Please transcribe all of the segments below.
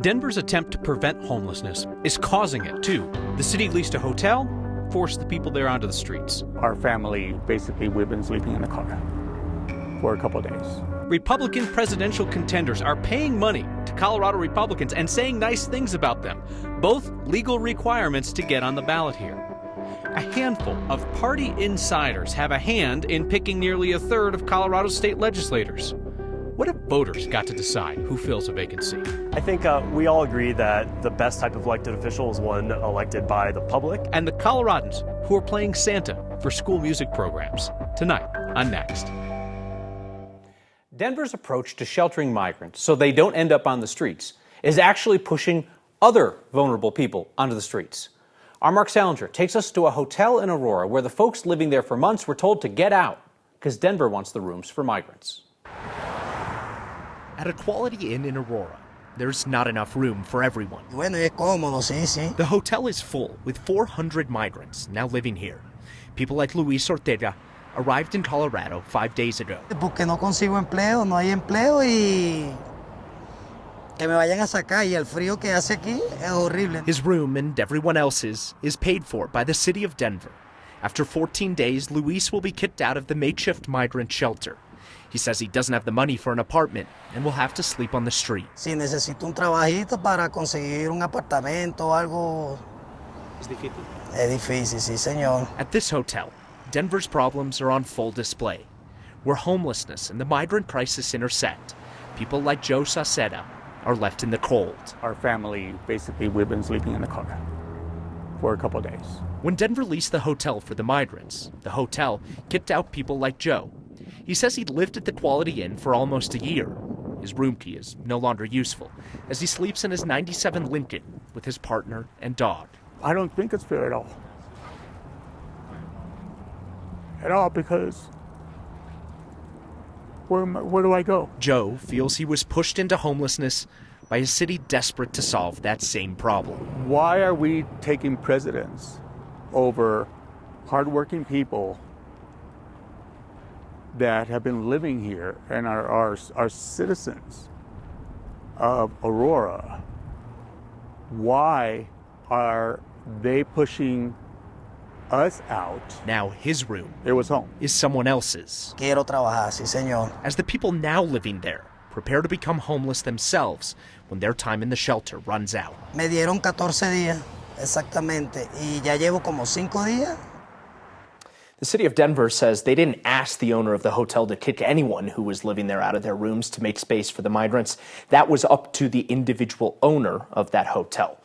Denver's attempt to prevent homelessness is causing it, too. The city leased a hotel, forced the people there onto the streets. Our family, basically, we've been sleeping in the car for a couple of days. Republican presidential contenders are paying money to Colorado Republicans and saying nice things about them, both legal requirements to get on the ballot here. A handful of party insiders have a hand in picking nearly a third of Colorado's state legislators. What if voters got to decide who fills a vacancy? I think we all agree that the best type of elected official is one elected by the public. And the Coloradans who are playing Santa for school music programs. Tonight on Next. Denver's approach to sheltering migrants so they don't end up on the streets is actually pushing other vulnerable people onto the streets. Our Mark Salinger takes us to a hotel in Aurora where the folks living there for months were told to get out because Denver wants the rooms for migrants. At a Quality Inn in Aurora, there's not enough room for everyone. The hotel is full with 400 migrants now living here. People like Luis Ortega arrived in Colorado 5 days ago. Porque no consigo empleo, no hay empleo y que me vayan a sacar y el frío que hace aquí es horrible. His room and everyone else's is paid for by the city of Denver. After 14 days, Luis will be kicked out of the makeshift migrant shelter. He says he doesn't have the money for an apartment and will have to sleep on the street. Si necesito un trabajito para conseguir un apartamento o algo. Es difícil. Es difícil, sí, señor. At this hotel, Denver's problems are on full display. Where homelessness and the migrant crisis intersect, people like Joe Saceda are left in the cold. Our family, basically, we've been sleeping in the car for a couple of days. When Denver leased the hotel for the migrants, the hotel kicked out people like Joe. He says he'd lived at the Quality Inn for almost a year. His room key is no longer useful, as he sleeps in his '97 Lincoln with his partner and dog. I don't think it's fair at all. At all, because where do I go? Joe feels he was pushed into homelessness by a city desperate to solve that same problem. Why are we taking precedence over hardworking people that have been living here and are citizens of Aurora? Why are they pushing us out? Now his room It was home. is someone else's. Quiero trabajar, sí, señor. As the people now living there prepare to become homeless themselves when their time in the shelter runs out. Me dieron 14 días, exactamente, y ya llevo como 5 días. The city of Denver says they didn't ask the owner of the hotel to kick anyone who was living there out of their rooms to make space for the migrants. That was up to the individual owner of that hotel.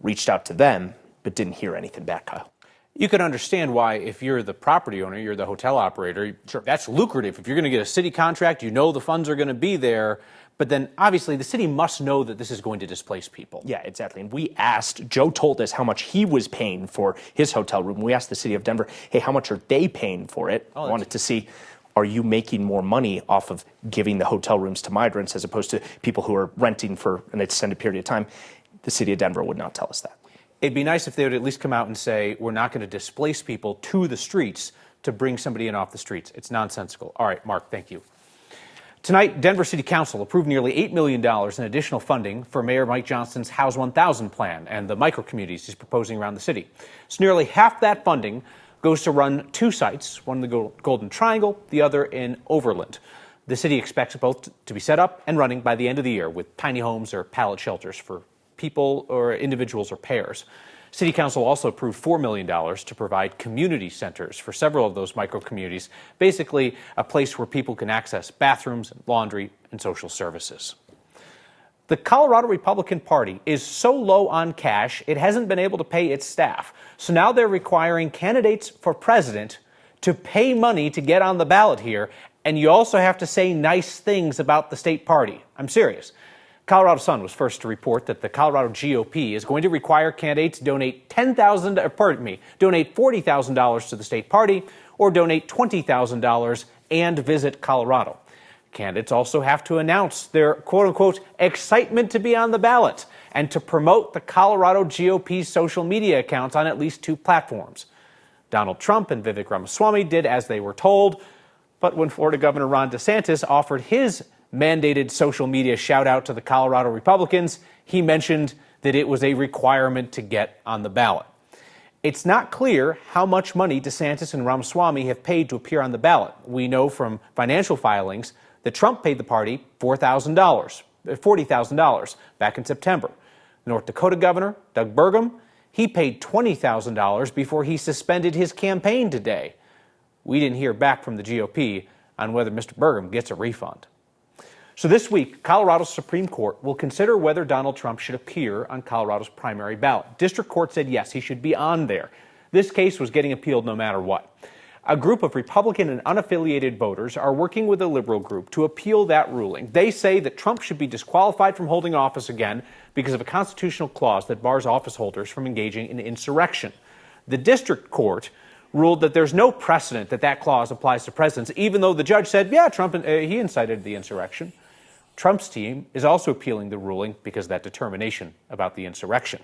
Reached out to them, but didn't hear anything back, Kyle. You can understand why, if you're the property owner, you're the hotel operator, sure, that's lucrative. If you're going to get a city contract, you know the funds are going to be there. But then, obviously, the city must know that this is going to displace people. Yeah, exactly. And we asked, Joe told us how much he was paying for his hotel room. We asked the city of Denver, hey, how much are they paying for it? I wanted to see, are you making more money off of giving the hotel rooms to migrants as opposed to people who are renting for an extended period of time? The city of Denver would not tell us that. It'd be nice if they would at least come out and say, we're not going to displace people to the streets to bring somebody in off the streets. It's nonsensical. All right, Mark, thank you. Tonight, Denver City Council approved nearly $8 million in additional funding for Mayor Mike Johnston's House 1000 plan and the microcommunities he's proposing around the city. So nearly half that funding goes to run two sites, one in the Golden Triangle, the other in Overland. The city expects both to be set up and running by the end of the year with tiny homes or pallet shelters for people or individuals or pairs. City Council also approved $4 million to provide community centers for several of those micro-communities, basically a place where people can access bathrooms, and laundry, and social services. The Colorado Republican Party is so low on cash, it hasn't been able to pay its staff. So now they're requiring candidates for president to pay money to get on the ballot here, and you also have to say nice things about the state party. I'm serious. Colorado Sun was first to report that the Colorado GOP is going to require candidates donate donate $40,000 to the state party or donate $20,000 and visit Colorado. Candidates also have to announce their quote-unquote excitement to be on the ballot and to promote the Colorado GOP's social media accounts on at least two platforms. Donald Trump and Vivek Ramaswamy did as they were told, but when Florida Governor Ron DeSantis offered his mandated social media shout out to the Colorado Republicans, He mentioned that it was a requirement to get on the ballot. It's not clear how much money DeSantis and Ramaswamy have paid to appear on the ballot. We know from financial filings that Trump paid the party $40,000 back in September. The North Dakota governor, Doug Burgum, he paid $20,000 before he suspended his campaign today. We didn't hear back from the GOP on whether Mr. Burgum gets a refund. So this week, Colorado's Supreme Court will consider whether Donald Trump should appear on Colorado's primary ballot. District Court said yes, he should be on there. This case was getting appealed no matter what. A group of Republican and unaffiliated voters are working with a liberal group to appeal that ruling. They say that Trump should be disqualified from holding office again because of a constitutional clause that bars office holders from engaging in insurrection. The district court ruled that there's no precedent that clause applies to presidents, even though the judge said, yeah, Trump, he incited the insurrection. Trump's team is also appealing the ruling because of that determination about the insurrection.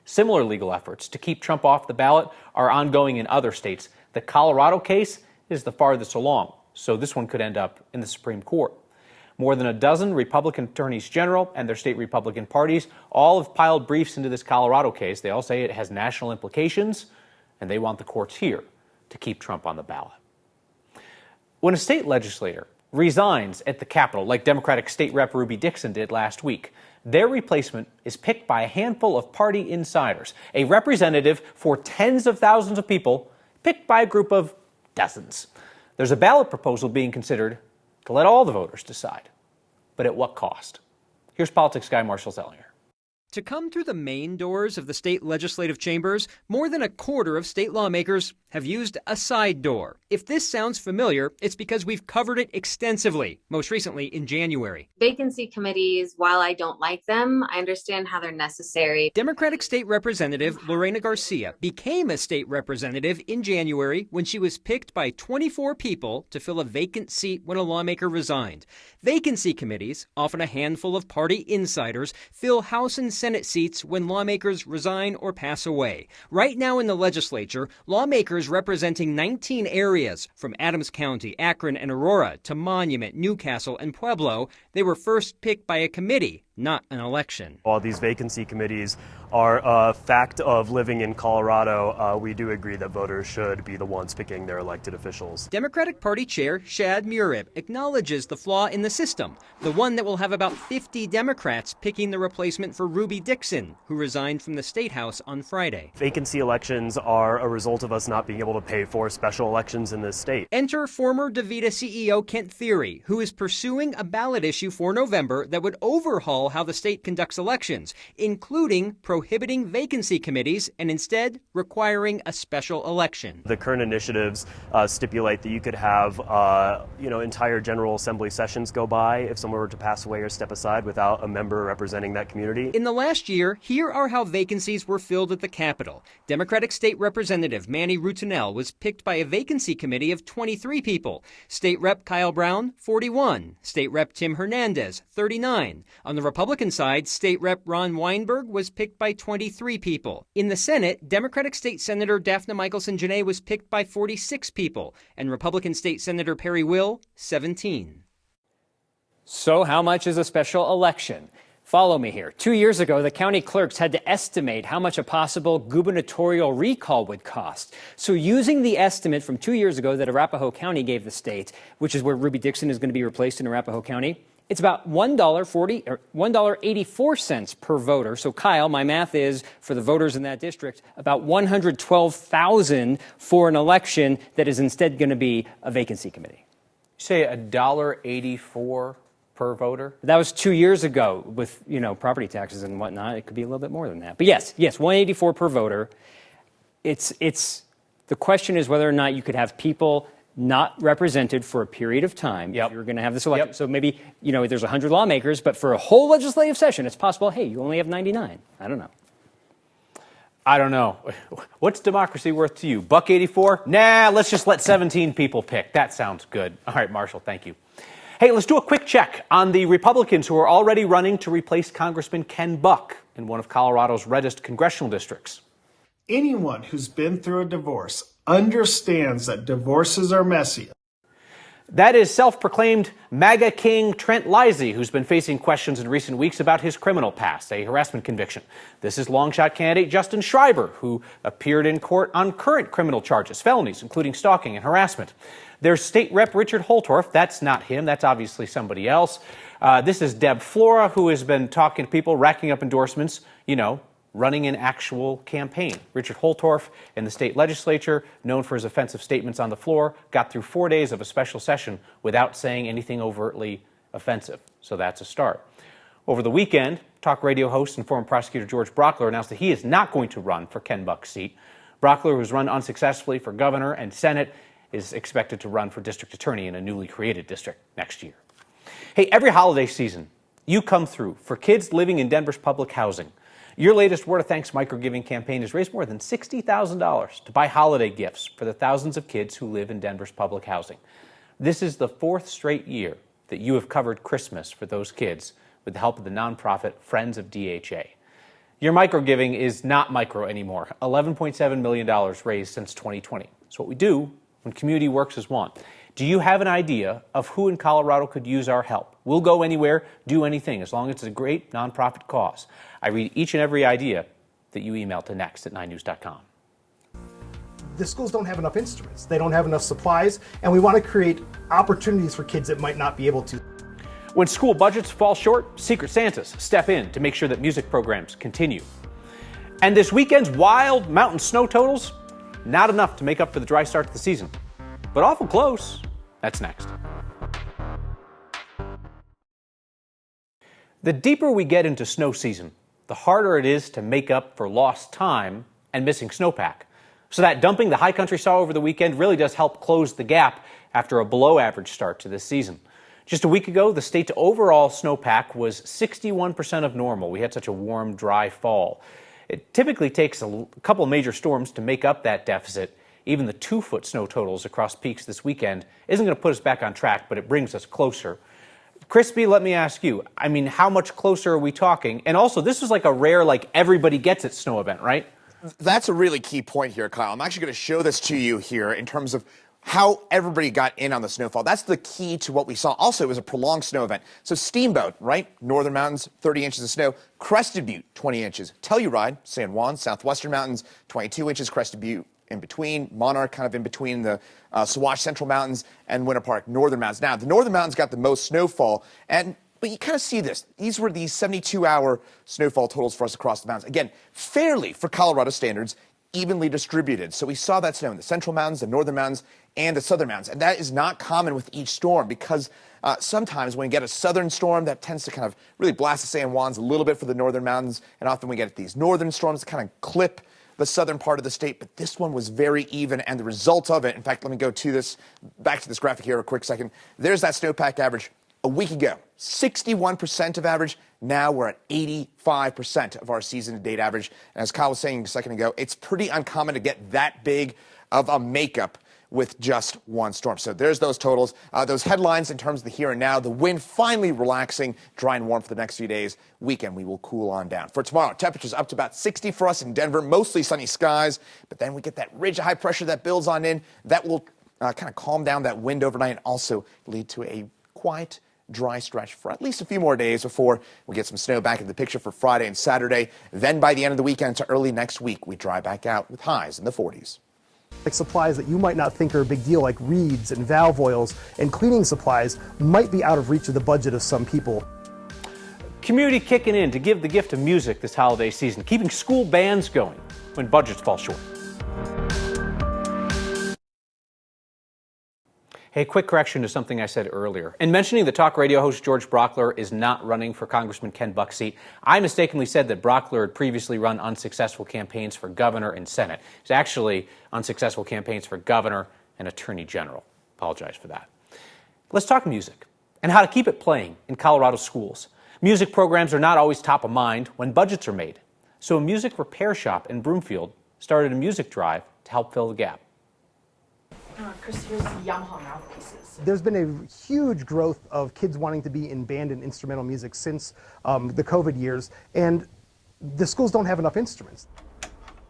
Similar legal efforts to keep Trump off the ballot are ongoing in other states. The Colorado case is the farthest along, so this one could end up in the Supreme Court. More than a dozen Republican attorneys general and their state Republican parties all have piled briefs into this Colorado case. They all say it has national implications, and they want the courts here to keep Trump on the ballot. When a state legislator resigns at the Capitol, like Democratic State Rep Ruby Dixon did last week, their replacement is picked by a handful of party insiders, a representative for tens of thousands of people picked by a group of dozens. There's a ballot proposal being considered to let all the voters decide. But at what cost? Here's politics guy Marshall Zellinger. To come through the main doors of the state legislative chambers, more than a quarter of state lawmakers have used a side door. If this sounds familiar, it's because we've covered it extensively, most recently in January. Vacancy committees, while I don't like them, I understand how they're necessary. Democratic State Representative Lorena Garcia became a state representative in January when she was picked by 24 people to fill a vacant seat when a lawmaker resigned. Vacancy committees, often a handful of party insiders, fill House and Senate seats when lawmakers resign or pass away. Right now in the legislature, lawmakers representing 19 areas, from Adams County, Akron, and Aurora to Monument, Newcastle, and Pueblo, they were first picked by a committee, not an election. While these vacancy committees are a fact of living in Colorado, we do agree that voters should be the ones picking their elected officials. Democratic Party Chair Shad Murib acknowledges the flaw in the system, the one that will have about 50 Democrats picking the replacement for Ruby Dixon, who resigned from the State House on Friday. Vacancy elections are a result of us not being able to pay for special elections in this state. Enter former DaVita CEO Kent Thiry, who is pursuing a ballot issue for November that would overhaul how the state conducts elections, including prohibiting vacancy committees and instead requiring a special election. The current initiatives stipulate that you could have, entire General Assembly sessions go by if someone were to pass away or step aside without a member representing that community. In the last year, here are how vacancies were filled at the Capitol. Democratic State Representative Manny Rutinel was picked by a vacancy committee of 23 people. State Rep Kyle Brown, 41. State Rep Tim Hernandez, 39. On the Republican side, State Rep Ron Weinberg was picked by 23 people. In the Senate, Democratic State Senator Daphne Michelson-Janae was picked by 46 people, and Republican State Senator Perry Will, 17. So how much is a special election? Follow me here. 2 years ago, the county clerks had to estimate how much a possible gubernatorial recall would cost. So using the estimate from 2 years ago that Arapahoe County gave the state, which is where Ruby Dixon is going to be replaced in Arapahoe County, it's about $1.84 per voter. So Kyle, my math is, for the voters in that district, about $112,000 for an election that is instead going to be a vacancy committee. You say $1.84 per voter? That was 2 years ago with, property taxes and whatnot. It could be a little bit more than that. But yes, $1.84 per voter. It's the question is whether or not you could have people not represented for a period of time. Yep. If you're going to have this election. Yep. So maybe, there's 100 lawmakers, but for a whole legislative session, it's possible, hey, you only have 99. I don't know. What's democracy worth to you? $1.84? Nah, let's just let 17 people pick. That sounds good. All right, Marshall, thank you. Hey, let's do a quick check on the Republicans who are already running to replace Congressman Ken Buck in one of Colorado's reddest congressional districts. Anyone who's been through a divorce understands that divorces are messy. That is self-proclaimed MAGA king Trent Lisey, who's been facing questions in recent weeks about his criminal past, a harassment conviction. This is longshot candidate Justin Schreiber, who appeared in court on current criminal charges, felonies, including stalking and harassment. There's State Rep Richard Holtorf. That's not him. That's obviously somebody else. This is Deb Flora, who has been talking to people, racking up endorsements, running an actual campaign. Richard Holtorf in the state legislature, known for his offensive statements on the floor, got through 4 days of a special session without saying anything overtly offensive. So that's a start. Over the weekend, talk radio host and former prosecutor George Brockler announced that he is not going to run for Ken Buck's seat. Brockler, who's run unsuccessfully for governor and Senate, is expected to run for district attorney in a newly created district next year. Hey, every holiday season, you come through for kids living in Denver's public housing. Your latest Word of Thanks microgiving campaign has raised more than $60,000 to buy holiday gifts for the thousands of kids who live in Denver's public housing. This is the 4th straight year that you have covered Christmas for those kids with the help of the nonprofit Friends of DHA. Your microgiving is not micro anymore. $11.7 million raised since 2020. It's what we do when community works as one. Do you have an idea of who in Colorado could use our help? We'll go anywhere, do anything, as long as it's a great nonprofit cause. I read each and every idea that you email to next@9news.com. The schools don't have enough instruments. They don't have enough supplies, and we want to create opportunities for kids that might not be able to. When school budgets fall short, Secret Santas step in to make sure that music programs continue. And this weekend's wild mountain snow totals, not enough to make up for the dry start to the season. But awful close. That's next. The deeper we get into snow season, the harder it is to make up for lost time and missing snowpack. So that dumping the high country saw over the weekend really does help close the gap after a below average start to this season. Just a week ago, the state's overall snowpack was 61% of normal. We had such a warm, dry fall. It typically takes a couple of major storms to make up that deficit. Even the 2-foot snow totals across peaks this weekend isn't going to put us back on track, but it brings us closer. Crispy, let me ask you, how much closer are we talking? And also, this is like a rare, everybody gets it snow event, right? That's a really key point here, Kyle. I'm actually going to show this to you here in terms of how everybody got in on the snowfall. That's the key to what we saw. Also, it was a prolonged snow event. So Steamboat, right? Northern Mountains, 30 inches of snow. Crested Butte, 20 inches. Telluride, San Juan, Southwestern Mountains, 22 inches. Crested Butte in between. Monarch kind of in between the Sawash Central Mountains and Winter Park, Northern Mountains. Now, the Northern Mountains got the most snowfall, but you kind of see this. These were these 72-hour snowfall totals for us across the mountains. Again, fairly, for Colorado standards, evenly distributed. So we saw that snow in the Central Mountains, the Northern Mountains, and the Southern Mountains. And that is not common with each storm because sometimes when you get a southern storm, that tends to kind of really blast the San Juans a little bit for the Northern Mountains. And often we get these northern storms that kind of clip the southern part of the state. But this one was very even. And the result of it, in fact, let me go to this, back to this graphic here a quick second. There's that snowpack average. A week ago, 61% of average. Now we're at 85% of our season-to-date average. And as Kyle was saying a second ago, it's pretty uncommon to get that big of a makeup with just one storm. So there's those totals. Those headlines in terms of the here and now. The wind finally relaxing, dry and warm for the next few days. Weekend, we will cool on down. For tomorrow, temperatures up to about 60 for us in Denver. Mostly sunny skies. But then we get that ridge of high pressure that builds on in. That will kind of calm down that wind overnight and also lead to a quiet, dry stretch for at least a few more days before we get some snow back in the picture for Friday and Saturday. Then by the end of the weekend to early next week, we dry back out with highs in the 40s. Like supplies that you might not think are a big deal, like reeds and valve oils and cleaning supplies, might be out of reach of the budget of some people. Community kicking in to give the gift of music this holiday season, keeping school bands going when budgets fall short. Hey, quick correction to something I said earlier. In mentioning the talk radio host George Brockler is not running for Congressman Ken Buck's seat, I mistakenly said that Brockler had previously run unsuccessful campaigns for governor and Senate. It's actually unsuccessful campaigns for governor and attorney general. Apologize for that. Let's talk music and how to keep it playing in Colorado schools. Music programs are not always top of mind when budgets are made. So a music repair shop in Broomfield started a music drive to help fill the gap. Chris, here's the Yamaha mouthpieces. There's been a huge growth of kids wanting to be in band and instrumental music since the COVID years, and the schools don't have enough instruments.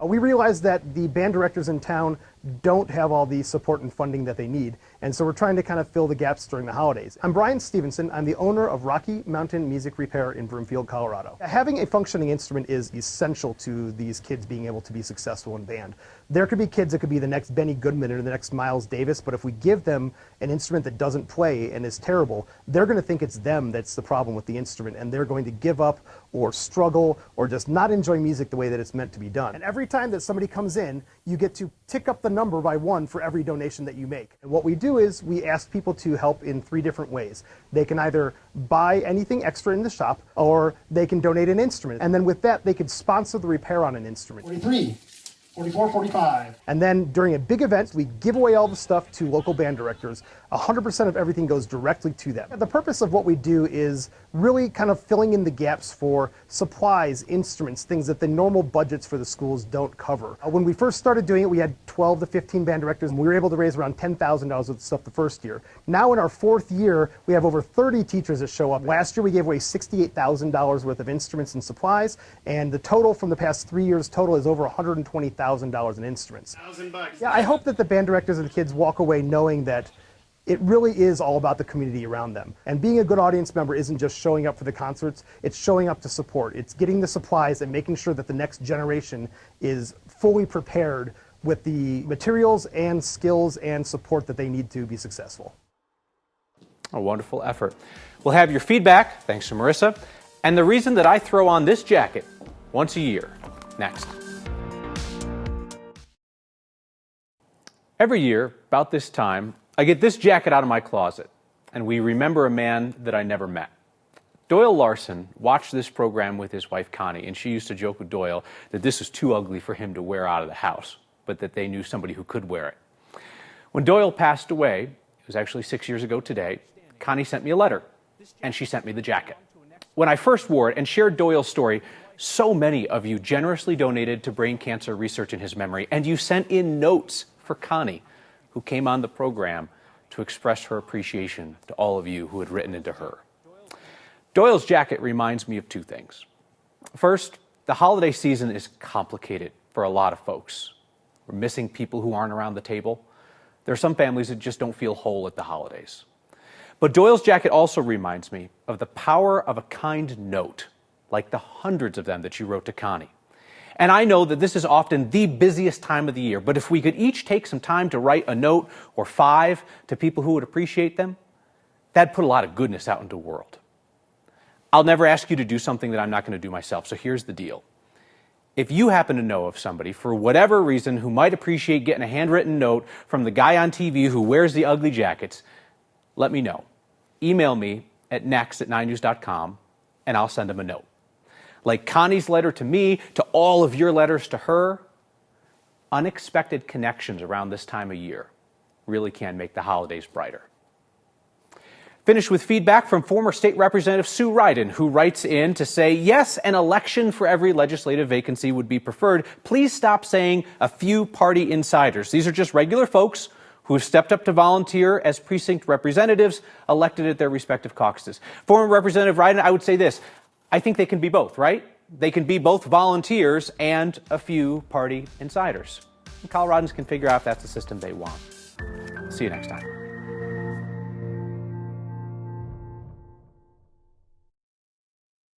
We realize that the band directors in town don't have all the support and funding that they need, and so we're trying to kind of fill the gaps during the holidays. I'm Brian Stevenson. I'm the owner of Rocky Mountain Music Repair in Broomfield, Colorado. Having a functioning instrument is essential to these kids being able to be successful in band. There could be kids that could be the next Benny Goodman or the next Miles Davis, but if we give them an instrument that doesn't play and is terrible, they're going to think it's them that's the problem with the instrument, and they're going to give up or struggle or just not enjoy music the way that it's meant to be done. And every time that somebody comes in, you get to tick up the number by 1 for every donation that you make. And what we do is we ask people to help in 3 different ways. They can either buy anything extra in the shop, or they can donate an instrument. And then with that, they could sponsor the repair on an instrument. 43, 44, 45. And then during a big event, we give away all the stuff to local band directors. 100% of everything goes directly to them. The purpose of what we do is really kind of filling in the gaps for supplies, instruments, things that the normal budgets for the schools don't cover. When we first started doing it, we had 12 to 15 band directors, and we were able to raise around $10,000 worth of stuff the first year. Now in our 4th year, we have over 30 teachers that show up. Last year, we gave away $68,000 worth of instruments and supplies, and the total from the past 3 years total is over $120,000 in instruments. $1,000. Yeah, I hope that the band directors and the kids walk away knowing that it really is all about the community around them. And being a good audience member isn't just showing up for the concerts, it's showing up to support. It's getting the supplies and making sure that the next generation is fully prepared with the materials and skills and support that they need to be successful. A wonderful effort. We'll have your feedback, thanks to Marissa, and the reason that I throw on this jacket once a year, next. Every year, about this time, I get this jacket out of my closet, and we remember a man that I never met. Doyle Larson watched this program with his wife Connie, and she used to joke with Doyle that this was too ugly for him to wear out of the house, but that they knew somebody who could wear it. When Doyle passed away, it was actually 6 years ago today, Connie sent me a letter, and she sent me the jacket. When I first wore it and shared Doyle's story, so many of you generously donated to brain cancer research in his memory, and you sent in notes for Connie, who came on the program to express her appreciation to all of you who had written into her. Doyle's jacket reminds me of 2 things. First, the holiday season is complicated for a lot of folks. We're missing people who aren't around the table. There are some families that just don't feel whole at the holidays. But Doyle's jacket also reminds me of the power of a kind note, like the hundreds of them that you wrote to Connie. And I know that this is often the busiest time of the year, but if we could each take some time to write a note or 5 to people who would appreciate them, that'd put a lot of goodness out into the world. I'll never ask you to do something that I'm not going to do myself, so here's the deal. If you happen to know of somebody, for whatever reason, who might appreciate getting a handwritten note from the guy on TV who wears the ugly jackets, let me know. Email me at next@9news.com, and I'll send them a note. Like Connie's letter to me, to all of your letters to her, unexpected connections around this time of year really can make the holidays brighter. Finish with feedback from former State Representative Sue Ryden, who writes in to say, yes, an election for every legislative vacancy would be preferred. Please stop saying a few party insiders. These are just regular folks who have stepped up to volunteer as precinct representatives elected at their respective caucuses. Former Representative Ryden, I would say this. I think they can be both, right? They can be both volunteers and a few party insiders. And Coloradans can figure out if that's the system they want. See you next time.